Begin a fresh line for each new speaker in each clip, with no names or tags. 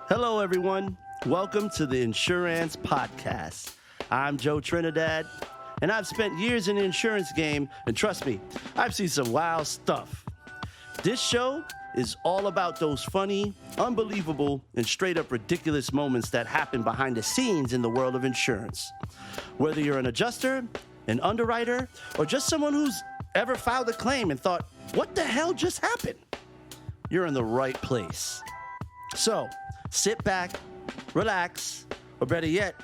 Hello, everyone. Welcome to the Insu-RANTS podcast. I'm Joe Trinidad, and I've spent years in the insurance game, and trust me, I've seen some wild stuff. This show is all about those funny, unbelievable, and straight-up ridiculous moments that happen behind the scenes in the world of insurance. Whether you're an adjuster, an underwriter, or just someone who's ever filed a claim and thought, what the hell just happened? You're in the right place. So, sit back, relax, or better yet,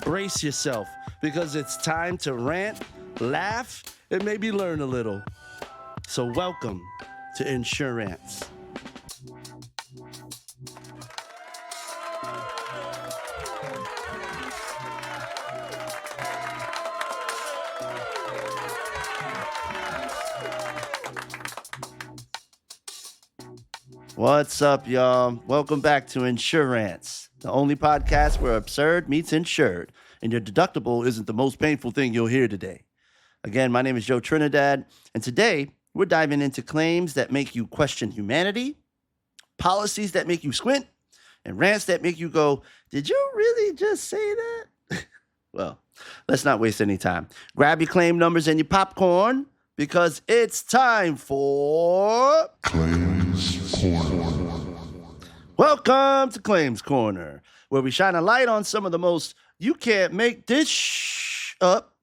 brace yourself, because it's time to rant, laugh, and maybe learn a little. So welcome to Insu-RANTS. What's up, y'all? Welcome back to Insu-RANTS, the only podcast where absurd meets insured, and your deductible isn't the most painful thing you'll hear today. Again, my name is Joe Trinidad, and today we're diving into claims that make you question humanity, policies that make you squint, and rants that make you go, did you really just say that? Well, let's not waste any time. Grab your claim numbers and your popcorn, because it's time for
Claims Corner.
Welcome to Claims Corner, where we shine a light on some of the most you can't make this up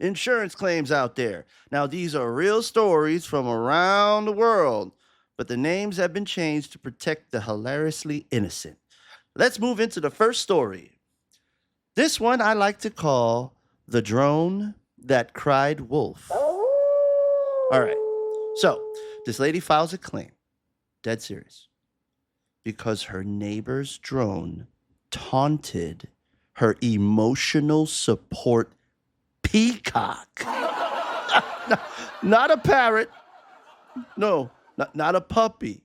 insurance claims out there. Now, these are real stories from around the world, but the names have been changed to protect the hilariously innocent. Let's move into the first story. This one I like to call The Drone That Cried Wolf. All right, so this lady files a claim, dead serious, because her neighbor's drone taunted her emotional support peacock. Not a parrot. No, not a puppy.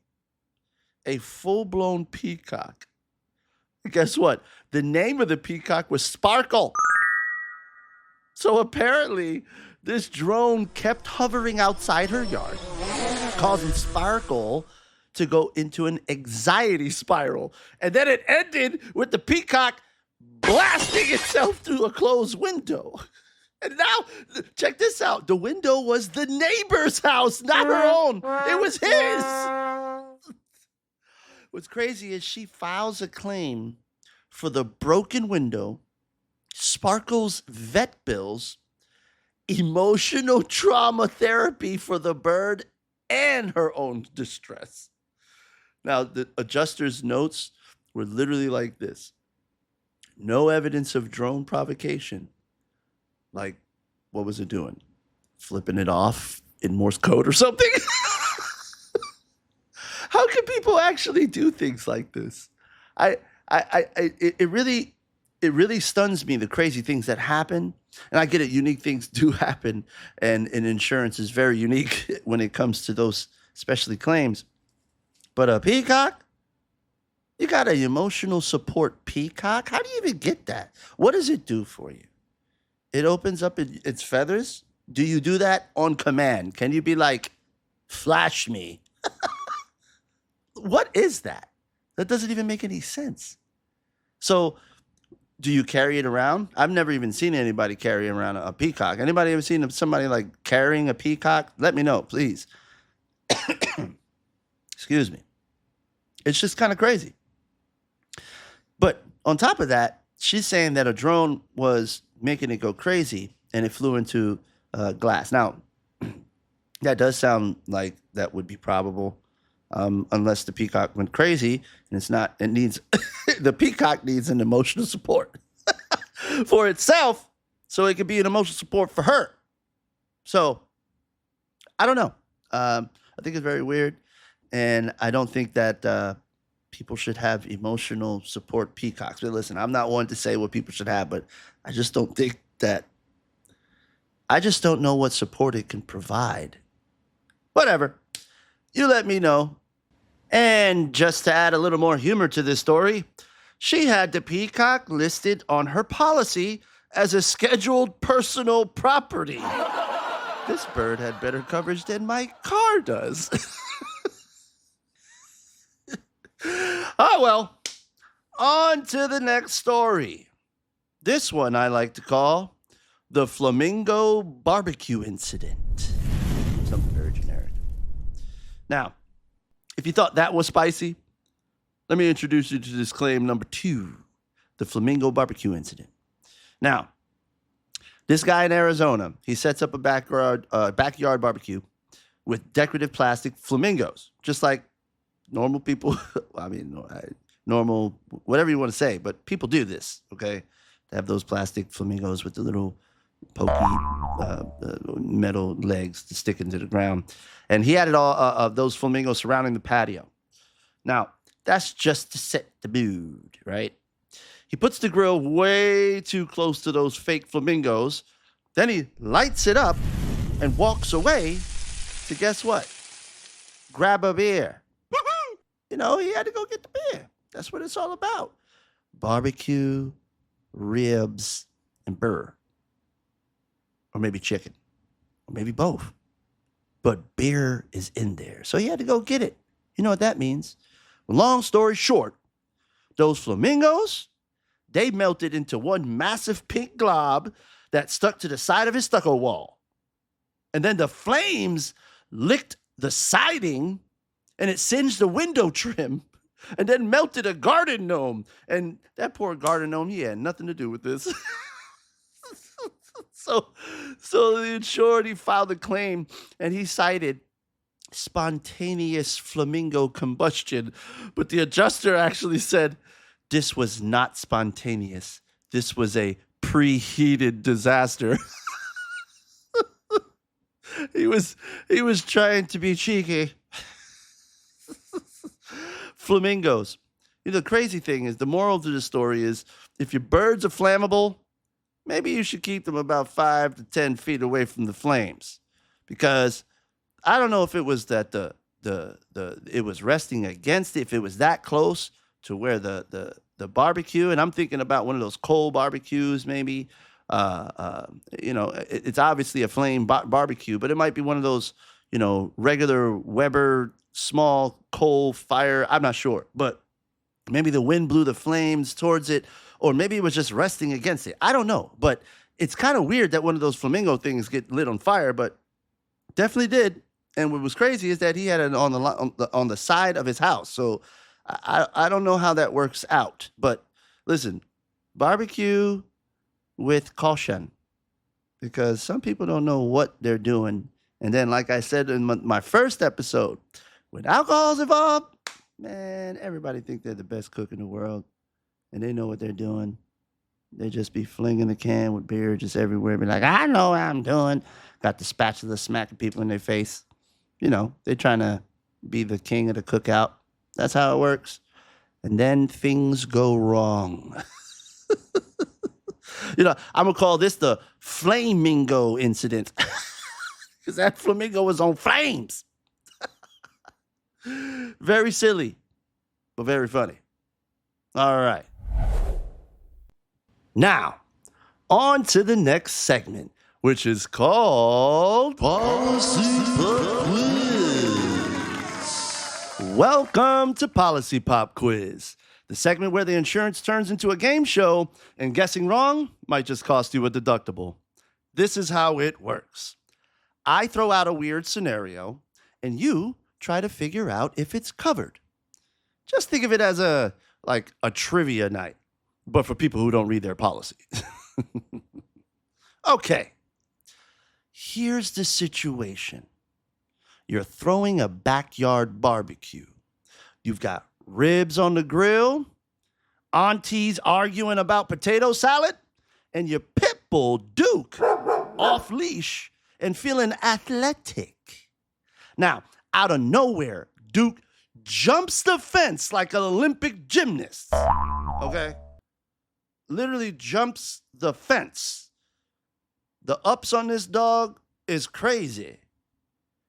A full-blown peacock. Guess what? The name of the peacock was Sparkle. So apparently, this drone kept hovering outside her yard, causing Sparkle to go into an anxiety spiral. And then it ended with the peacock blasting itself through a closed window. And now, check this out. The window was the neighbor's house, not her own. It was his. What's crazy is she files a claim for the broken window, Sparkle's vet bills, emotional trauma therapy for the bird, and her own distress. Now, the adjuster's notes were literally like this. No evidence of drone provocation. Like, what was it doing? Flipping it off in Morse code or something? How can people actually do things like this? It really stuns me, the crazy things that happen. And I get it, unique things do happen, and insurance is very unique when it comes to those, especially claims. But a peacock? You got an emotional support peacock? How do you even get that? What does it do for you? It opens up its feathers? Do you do that on command? Can you be like, flash me? What is that? That doesn't even make any sense. So, do you carry it around? I've never even seen anybody carry around a peacock. Anybody ever seen somebody like carrying a peacock? Let me know, please. Excuse me. It's just kind of crazy. But on top of that, she's saying that a drone was making it go crazy and it flew into glass. Now, that does sound like that would be probable, unless the peacock went crazy, and it's not. It needs the peacock needs an emotional support for itself, so it could be an emotional support for her. So I don't know. I think it's very weird, and I don't think that people should have emotional support peacocks. But listen, I'm not one to say what people should have, but I just don't think that. I just don't know what support it can provide. Whatever. You let me know. And just to add a little more humor to this story, she had the peacock listed on her policy as a scheduled personal property. This bird had better coverage than my car does. Oh, well, On to the next story. This one I like to call the flamingo barbecue incident. Something very generic. Now, if you thought that was spicy, let me introduce you to disclaimer number 2, the flamingo barbecue incident. Now, this guy in Arizona, he sets up a backyard barbecue with decorative plastic flamingos, just like normal people. Normal, whatever you want to say, but people do this, okay? They have those plastic flamingos with the little pokey metal legs to stick into the ground. And he had it all of those flamingos surrounding the patio. Now, that's just to set the mood, right? He puts the grill way too close to those fake flamingos. Then he lights it up and walks away to, guess what? Grab a beer. You know, he had to go get the beer. That's what it's all about. Barbecue, ribs, and burr. Or maybe chicken. Or maybe both. But beer is in there. So he had to go get it. You know what that means? Long story short, those flamingos, they melted into one massive pink glob that stuck to the side of his stucco wall. And then the flames licked the siding and it singed the window trim and then melted a garden gnome. And that poor garden gnome, he had nothing to do with this. So the insured, he filed a claim and he cited spontaneous flamingo combustion. But the adjuster actually said this was not spontaneous. This was a preheated disaster. He was trying to be cheeky. Flamingos. You know, the crazy thing is, the moral to the story is, if your birds are flammable, maybe you should keep them about 5 to 10 feet away from the flames. Because I don't know if it was that it was resting against it, if it was that close to where the barbecue, and I'm thinking about one of those coal barbecues, maybe. It's obviously a flame barbecue, but it might be one of those, regular Weber small coal fire. I'm not sure, but maybe the wind blew the flames towards it, or maybe it was just resting against it. I don't know, but it's kind of weird that one of those flamingo things get lit on fire, but definitely did. And what was crazy is that he had it on the side of his house. So I don't know how that works out, but listen, barbecue with caution, because some people don't know what they're doing. And then, like I said in my first episode, when alcohol's involved, man, everybody think they're the best cook in the world, and they know what they're doing. They just be flinging the can with beer just everywhere, be like, I know what I'm doing. Got the spatula smacking people in their face. They're trying to be the king of the cookout. That's how it works. And then things go wrong. I'm going to call this the flamingo incident. Because that flamingo was on flames. Very silly, but very funny. All right. Now, on to the next segment, which is called Policy Pop Quiz. Welcome to Policy Pop Quiz, the segment where the insurance turns into a game show and guessing wrong might just cost you a deductible. This is how it works. I throw out a weird scenario, and you try to figure out if it's covered. Just think of it as a trivia night, but for people who don't read their policy. Okay. Here's the situation. You're throwing a backyard barbecue. You've got ribs on the grill, aunties arguing about potato salad, and your pit bull, Duke, off leash and feeling athletic. Now, out of nowhere, Duke jumps the fence like an Olympic gymnast. Okay? Literally jumps the fence. The ups on this dog is crazy.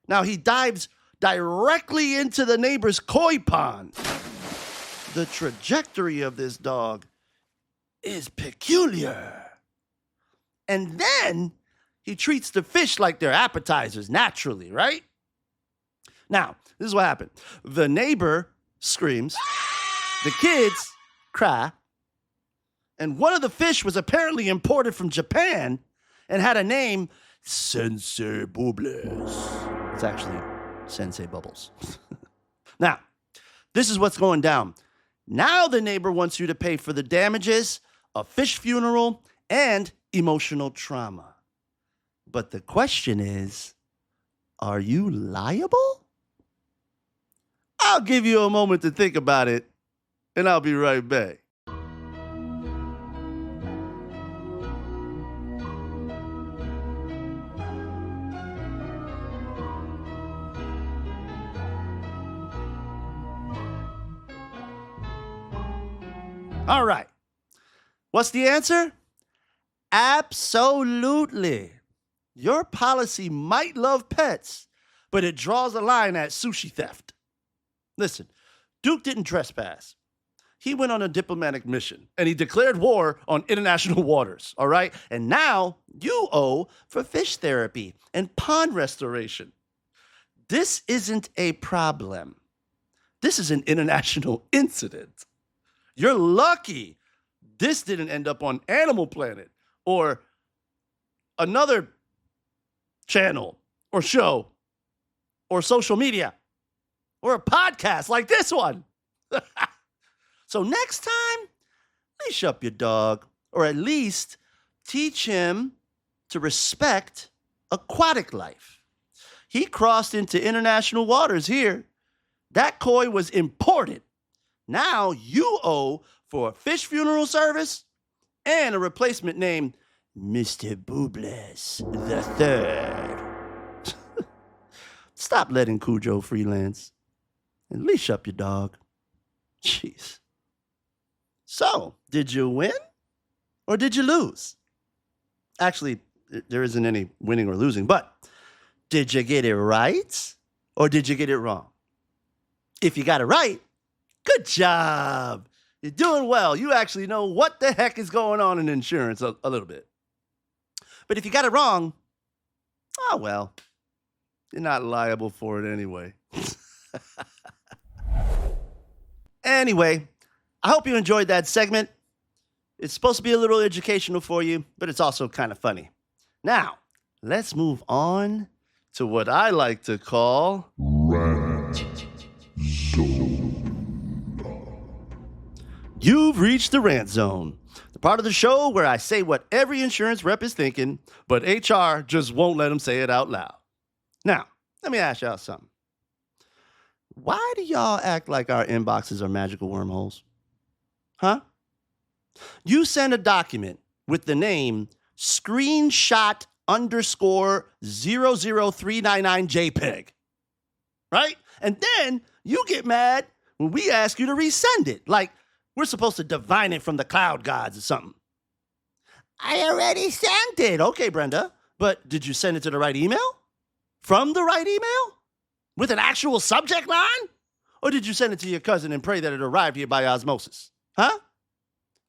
Now, he dives directly into the neighbor's koi pond. The trajectory of this dog is peculiar. And then he treats the fish like they're appetizers naturally, right? Now, this is what happened. The neighbor screams. The kids cry. And one of the fish was apparently imported from Japan and had a name, Sensei Bubbles. It's actually Sensei Bubbles. Now, this is what's going down. Now the neighbor wants you to pay for the damages, a fish funeral, and emotional trauma. But the question is, are you liable? I'll give you a moment to think about it, and I'll be right back. All right. What's the answer? Absolutely. Your policy might love pets, but it draws a line at sushi theft. Listen, Duke didn't trespass. He went on a diplomatic mission, and he declared war on international waters, all right? And now you owe for fish therapy and pond restoration. This isn't a problem. This is an international incident. You're lucky this didn't end up on Animal Planet or another channel or show or social media or a podcast like this one. So next time, leash up your dog, or at least teach him to respect aquatic life. He crossed into international waters here. That koi was imported. Now you owe for a fish funeral service and a replacement named Mr. Bubbles the Third. Stop letting Cujo freelance and leash up your dog. Jeez. So, did you win or did you lose? Actually, there isn't any winning or losing, but did you get it right or did you get it wrong? If you got it right, good job. You're doing well. You actually know what the heck is going on in insurance a little bit. But if you got it wrong, oh well, you're not liable for it anyway. Anyway, I hope you enjoyed that segment. It's supposed to be a little educational for you, but it's also kind of funny. Now, let's move on to what I like to call
Rant Zone.
You've reached the Rant Zone, the part of the show where I say what every insurance rep is thinking, but HR just won't let them say it out loud. Now, let me ask y'all something. Why do y'all act like our inboxes are magical wormholes? Huh? You send a document with the name screenshot_00399 JPEG, right? And then you get mad when we ask you to resend it, like we're supposed to divine it from the cloud gods or something. I already sent it. Okay, Brenda, but did you send it to the right email? From the right email? With an actual subject line? Or did you send it to your cousin and pray that it arrived here by osmosis? Huh?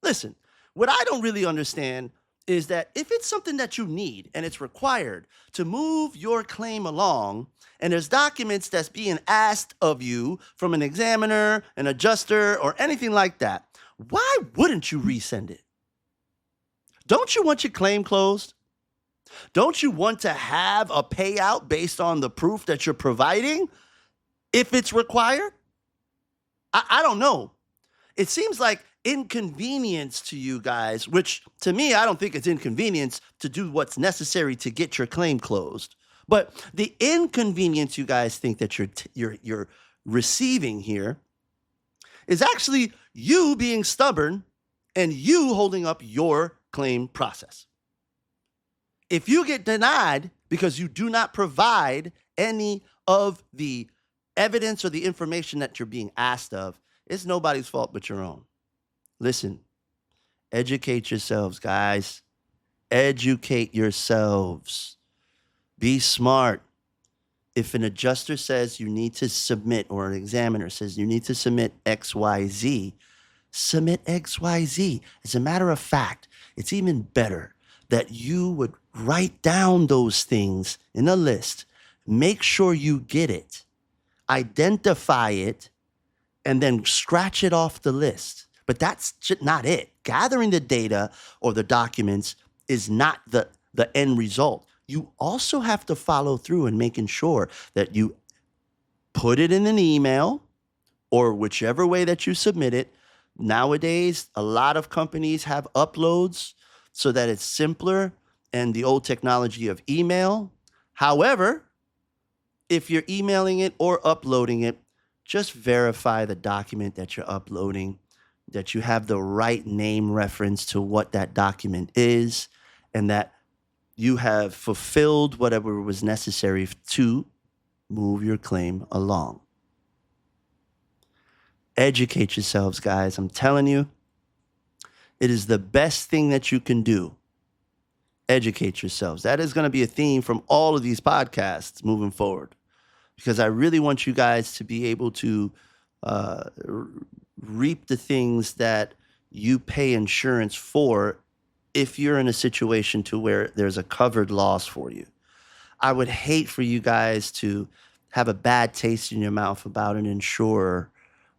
Listen, what I don't really understand is that if it's something that you need and it's required to move your claim along, and there's documents that's being asked of you from an examiner, an adjuster, or anything like that, why wouldn't you resend it? Don't you want your claim closed? Don't you want to have a payout based on the proof that you're providing if it's required? I don't know. It seems like inconvenience to you guys, which to me, I don't think it's inconvenience to do what's necessary to get your claim closed. But the inconvenience you guys think that you're receiving here is actually you being stubborn and you holding up your claim process. If you get denied because you do not provide any of the evidence or the information that you're being asked of, it's nobody's fault but your own. Listen, educate yourselves, guys. Educate yourselves. Be smart. If an adjuster says you need to submit, or an examiner says you need to submit XYZ, submit XYZ. As a matter of fact, it's even better that you would write down those things in a list. Make sure you get it. Identify it, and then scratch it off the list. But that's not it. Gathering the data or the documents is not the end result. You also have to follow through and making sure that you put it in an email or whichever way that you submit it. Nowadays, a lot of companies have uploads so that it's simpler and the old technology of email. However, if you're emailing it or uploading it, just verify the document that you're uploading, that you have the right name reference to what that document is, and that you have fulfilled whatever was necessary to move your claim along. Educate yourselves, guys. I'm telling you, it is the best thing that you can do. Educate yourselves. That is going to be a theme from all of these podcasts moving forward, because I really want you guys to be able to reap the things that you pay insurance for if you're in a situation to where there's a covered loss for you. I would hate for you guys to have a bad taste in your mouth about an insurer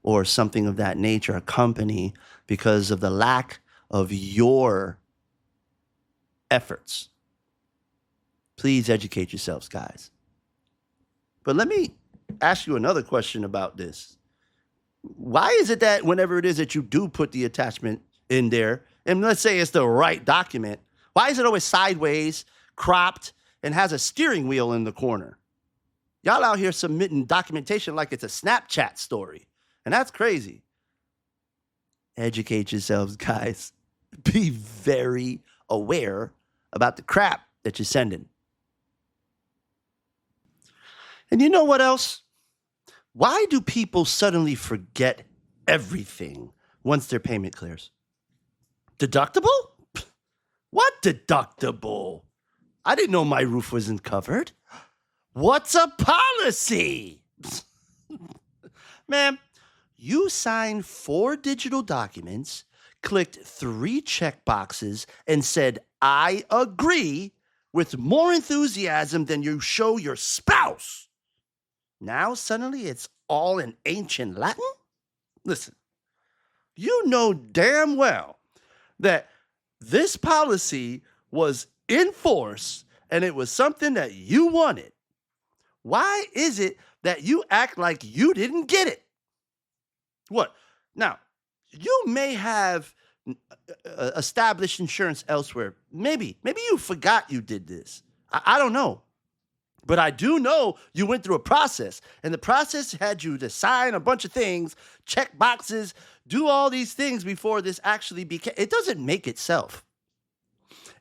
or something of that nature, a company, because of the lack of your efforts. Please educate yourselves, guys. But let me ask you another question about this. Why is it that whenever it is that you do put the attachment in there, and let's say it's the right document, why is it always sideways, cropped, and has a steering wheel in the corner? Y'all out here submitting documentation like it's a Snapchat story, and that's crazy. Educate yourselves, guys. Be very aware about the crap that you're sending. And you know what else? Why do people suddenly forget everything once their payment clears? Deductible? What deductible? I didn't know my roof wasn't covered. What's a policy? Man, you signed 4 digital documents, clicked 3 check boxes, and said, I agree, with more enthusiasm than you show your spouse. Now suddenly it's all in ancient Latin? Listen, you know damn well that this policy was in force and it was something that you wanted. Why is it that you act like you didn't get it? What? Now, you may have established insurance elsewhere. Maybe you forgot you did this. I don't know. But I do know you went through a process, and the process had you to sign a bunch of things, check boxes, do all these things before this actually became. It doesn't make itself.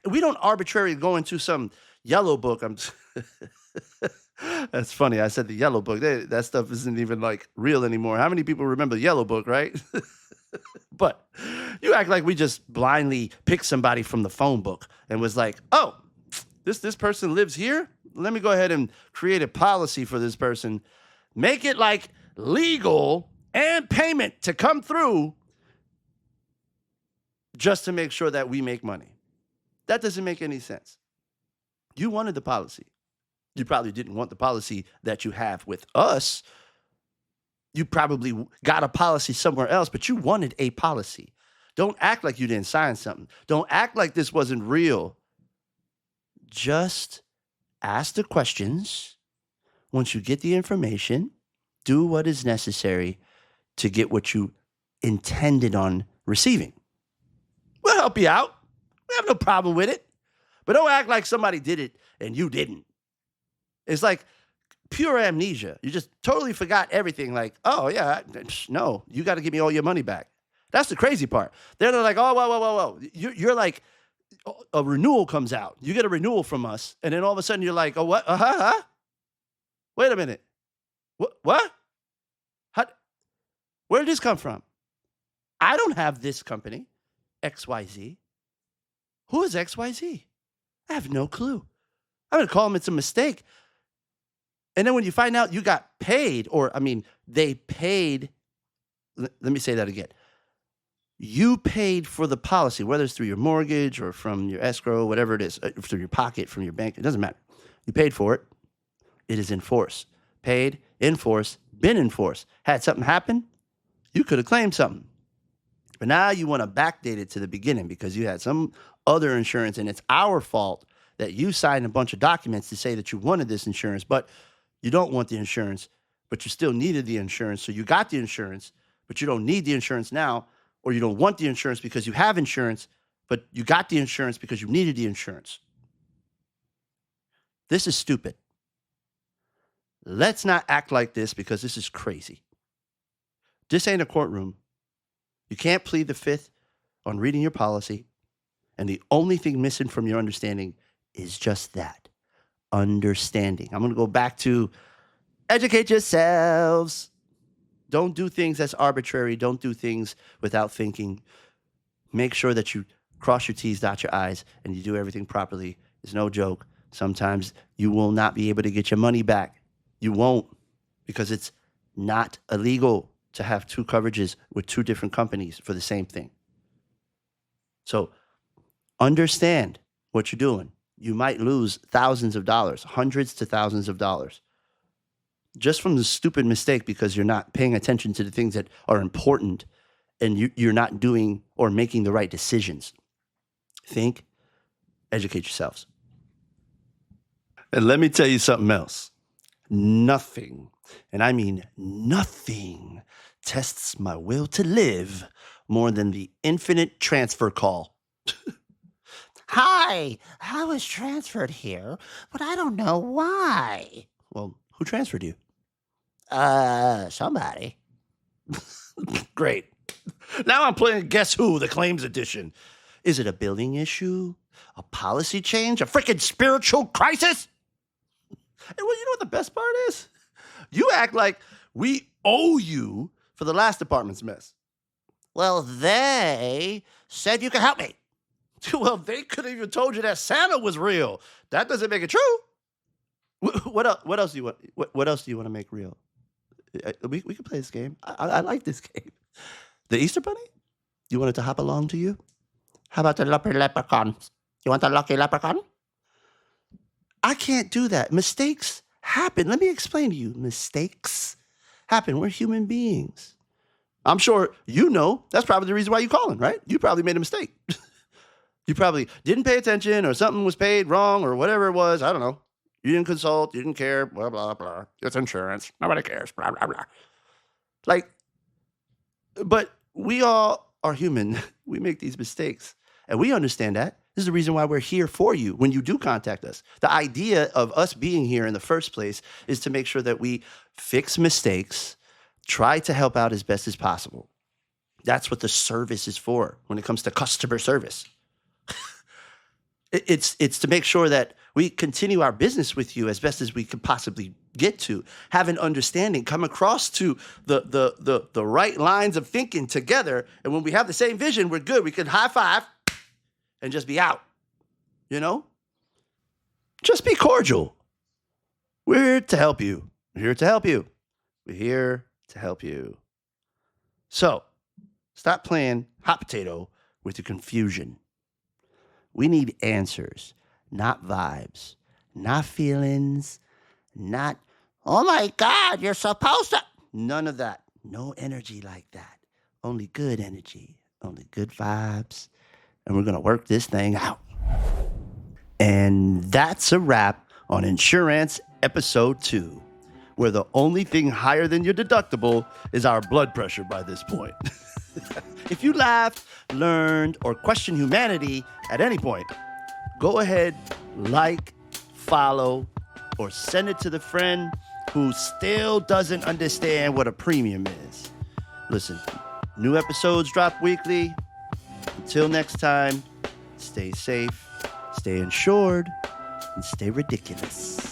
We don't arbitrarily go into some yellow book. That's funny. I said the yellow book. That stuff isn't even like real anymore. How many people remember the yellow book, right? But you act like we just blindly picked somebody from the phone book and was like, oh, this person lives here? Let me go ahead and create a policy for this person. Make it like legal and payment to come through just to make sure that we make money. That doesn't make any sense. You wanted the policy. You probably didn't want the policy that you have with us. You probably got a policy somewhere else, but you wanted a policy. Don't act like you didn't sign something. Don't act like this wasn't real. Just ask the questions. Once you get the information, do what is necessary to get what you intended on receiving. We'll help you out. We have no problem with it. But don't act like somebody did it and you didn't. It's like pure amnesia. You just totally forgot everything. Like, oh, yeah, no, you got to give me all your money back. That's the crazy part. They're like, oh, whoa. You're like, a renewal comes out. You get a renewal from us, and then all of a sudden you're like, oh, what? Wait a minute. What? Where did this come from? I don't have this company, XYZ. Who is XYZ? I have no clue. I'm going to call them it's a mistake. And then when you find out you got paid, they paid, let me say that again. You paid for the policy, whether it's through your mortgage or from your escrow, whatever it is, through your pocket, from your bank, it doesn't matter. You paid for it. It is in force. Paid, in force, been in force. Had something happen, you could have claimed something. But now you want to backdate it to the beginning because you had some other insurance, and it's our fault that you signed a bunch of documents to say that you wanted this insurance, but you don't want the insurance, but you still needed the insurance. So you got the insurance, but you don't need the insurance now, or you don't want the insurance because you have insurance, but you got the insurance because you needed the insurance. This is stupid. Let's not act like this because this is crazy. This ain't a courtroom. You can't plead the fifth on reading your policy, and the only thing missing from your understanding is just that, understanding. I'm going to go back to educate yourselves. Don't do things that's arbitrary. Don't do things without thinking. Make sure that you cross your T's, dot your I's, and you do everything properly. It's no joke. Sometimes you will not be able to get your money back. You won't, because it's not illegal to have two coverages with two different companies for the same thing. So understand what you're doing. You might lose thousands of dollars, hundreds to thousands of dollars, just from the stupid mistake because you're not paying attention to the things that are important and you're not doing or making the right decisions. Think, educate yourselves. And let me tell you something else. Nothing, and I mean nothing, tests my will to live more than the infinite transfer call.
Hi, I was transferred here, but I don't know why.
Well, who transferred you?
Somebody.
Great. Now I'm playing Guess Who, the claims edition. Is it a building issue? A policy change? A freaking spiritual crisis? And well, you know what the best part is? You act like we owe you for the last department's mess.
Well, they said you could help me.
Well, they could have even told you that Santa was real. That doesn't make it true. What else do you want? What else do you want to make real? We can play this game. I like this game. The Easter Bunny? You want it to hop along to you?
How about the lucky leprechaun? You want the lucky leprechaun?
I can't do that. Mistakes happen. Let me explain to you. Mistakes happen. We're human beings. I'm sure you know that's probably the reason why you're calling, right? You probably made a mistake. You probably didn't pay attention or something was paid wrong or whatever it was. I don't know. You didn't consult. You didn't care. Blah, blah, blah. It's insurance. Nobody cares. Blah, blah, blah. Like, but we all are human. We make these mistakes. And we understand that. This is the reason why we're here for you when you do contact us. The idea of us being here in the first place is to make sure that we fix mistakes, try to help out as best as possible. That's what the service is for when it comes to customer service. It's to make sure that we continue our business with you as best as we can possibly get to, have an understanding, come across to the right lines of thinking together. And when we have the same vision, we're good. We can high five and just be out, you know? Just be cordial. We're here to help you. We're here to help you. We're here to help you. So, stop playing hot potato with your confusion. We need answers, not vibes, not feelings, not, oh my God, you're supposed to. None of that. No energy like that. Only good energy, only good vibes. And we're going to work this thing out. And that's a wrap on Insu-RANTS episode 2, where the only thing higher than your deductible is our blood pressure by this point. If you laughed, learned, or questioned humanity at any point, go ahead, like, follow, or send it to the friend who still doesn't understand what a premium is. Listen, new episodes drop weekly. Until next time, stay safe, stay insured, and stay ridiculous.